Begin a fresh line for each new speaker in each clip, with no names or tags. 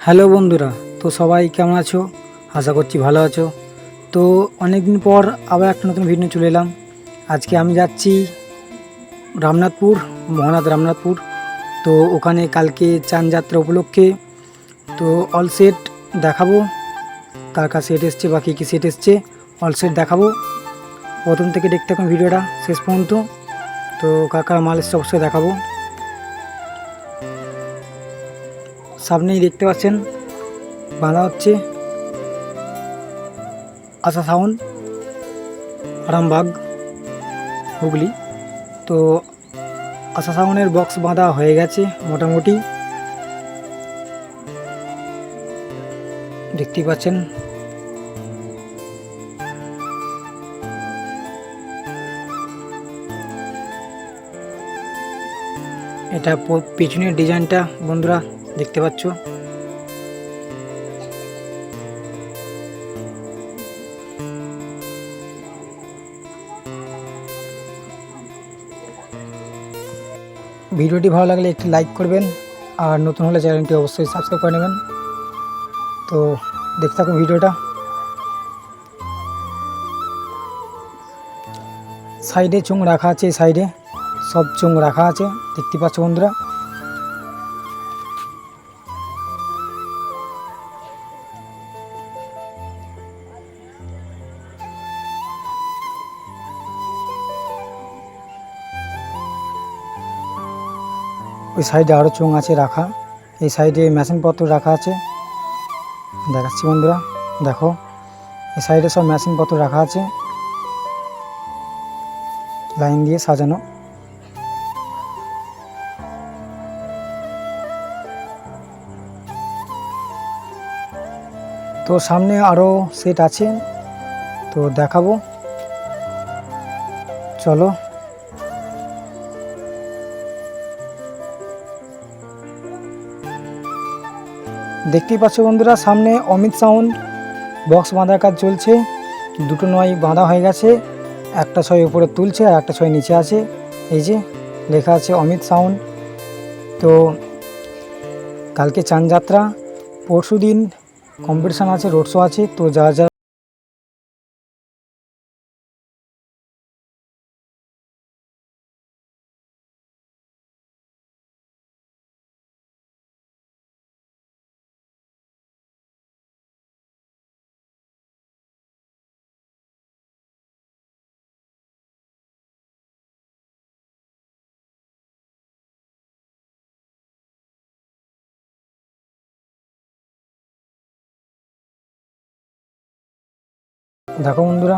Hello বন্ধুরা, তো সবাই কেমন আছো? আশা করছি ভালো আছো। তো অনেক দিন পর আবার একটা নতুন ভিডিও চলে এলাম। আজকে আমি যাচ্ছি রামনাথপুর, মহানাথ রামনাথপুর। তো ওখানে কালকে চান যাত্রা উপলক্ষে তো অল সেট দেখাবো, কার কার সেট এসছে বা কী কী সেট এসছে অল সেট দেখাবো। প্রথম থেকে দেখতে থাকুন ভিডিওটা শেষ পর্যন্ত। তো কার কার মাল এসছে অবশ্যই দেখাবো। সামনেই দেখতে পাচ্ছেন বাঁধা হচ্ছে আশা সাউন্ড, আরামবাগ, হুগলি। তো আশা সাউন্ডের বক্স বাঁধা হয়ে গেছে মোটামুটি, দেখতেই পাচ্ছেন। এটা পেছনের ডিজাইনটা বন্ধুরা দেখতে পাচ্ছ। ভিডিওটি ভালো লাগলে একটি লাইক করবেন, আর নতুন হলে চ্যানেলটি অবশ্যই সাবস্ক্রাইব করে নেবেন। তো দেখতে থাকুন ভিডিওটা। সাইডে চোঙ রাখা আছে, সাইডে সব চোঙ রাখা আছে, দেখতে পাচ্ছ বন্ধুরা। ওই সাইডে আরও চোঙ আছে রাখা, এই সাইডে মেশিনপত্র রাখা আছে, দেখাচ্ছি বন্ধুরা। দেখো, এই সাইডে সব মেশিনপত্র রাখা আছে, লাইন দিয়ে সাজানো। তো সামনে আরও সেট আছে, তো দেখাবো, চলো। দেখতেই পাচ্ছ বন্ধুরা, সামনে অমিত সাউন্ড বক্স বাঁধার কাজ চলছে। দুটো নয় বাঁধা হয়ে গেছে, একটা ছয় উপরে তুলছে আর একটা ছয় নিচে আছে। এই যে লেখা আছে অমিত সাউন্ড। তো কালকে চান যাত্রা, পরশু দিন কম্পিটিশান আছে, রোড শো আছে। তো যারা যারা দেখো বন্ধুরা,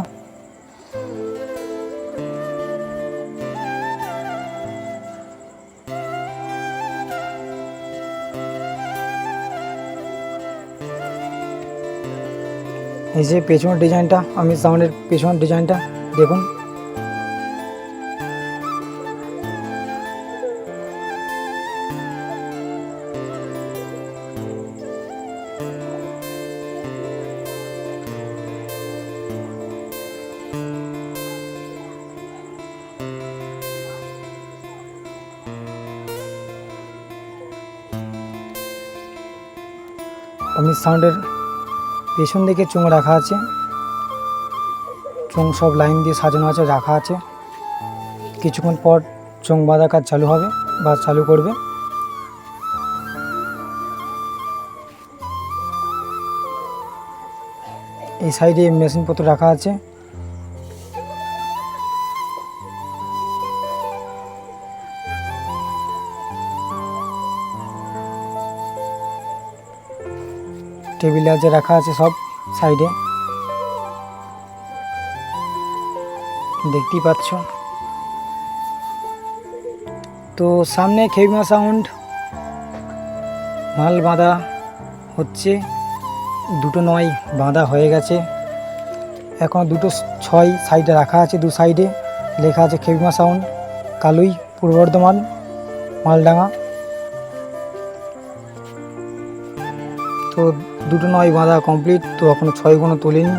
এই যে পেছনের ডিজাইনটা, অমিত সাউন্ডের পেছনের ডিজাইনটা দেখুন। অমিত সাউন্ডের পেছন দিকে চোঙ রাখা আছে, চোঙ সব লাইন দিয়ে সাজানো আছে, রাখা আছে। কিছুক্ষণ পর চোঙ বাঁধা কাজ চালু হবে বা চালু করবে। এই সাইডে মেশিনপত্র রাখা আছে। টেবিলে আছে রাখা আছে সব সাইডে, দেখতেই পাচ্ছ। তো সামনে খেবিমা সাউন্ড মাল বাঁধা হচ্ছে, দুটো নয় বাঁধা হয়ে গেছে, এখন দুটো ছয় সাইডে রাখা আছে। দু সাইডে লেখা আছে খেবিমা সাউন্ড, কালুই, পূর্ব বর্ধমান, মালডাঙ্গা। তো দুটো নয় বাঁধা কমপ্লিট, তো এখনও ছয়গুলো তুলিনি,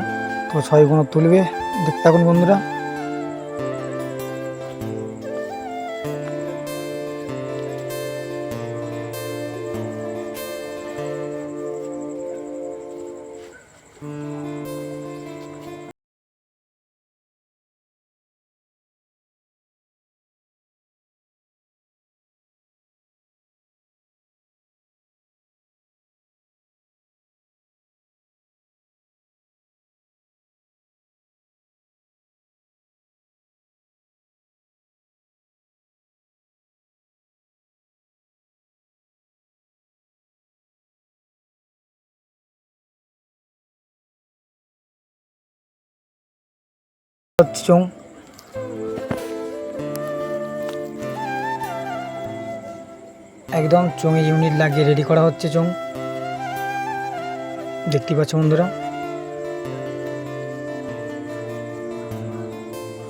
তো ছয়গুলো তুলবে, দেখতে থাকুন বন্ধুরা। হচ্ছে চোং। একদম চোঙে ইউনিট লাগিয়ে রেডি করা হচ্ছে চোং, দেখতে পাচ্ছ বন্ধুরা।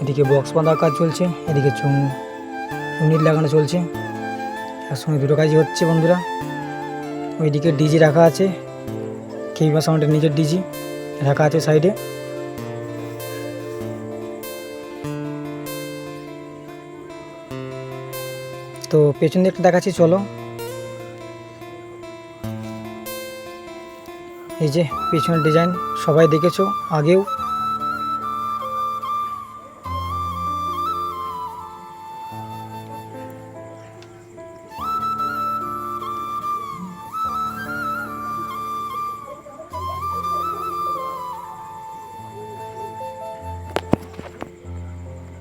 এদিকে বক্স বাঁধার কাজ চলছে, এদিকে চোং ইউনিট লাগানো চলছে, একসঙ্গে দুটো কাজই হচ্ছে বন্ধুরা। ওইদিকে ডিজি রাখা আছে, কেইবা সাউন্ডের নিজের ডিজি রাখা আছে সাইডে। তো পেছন দিকটা দেখাচ্ছি চলো। এই যে পেছনের ডিজাইন সবাই দেখেছো আগেও।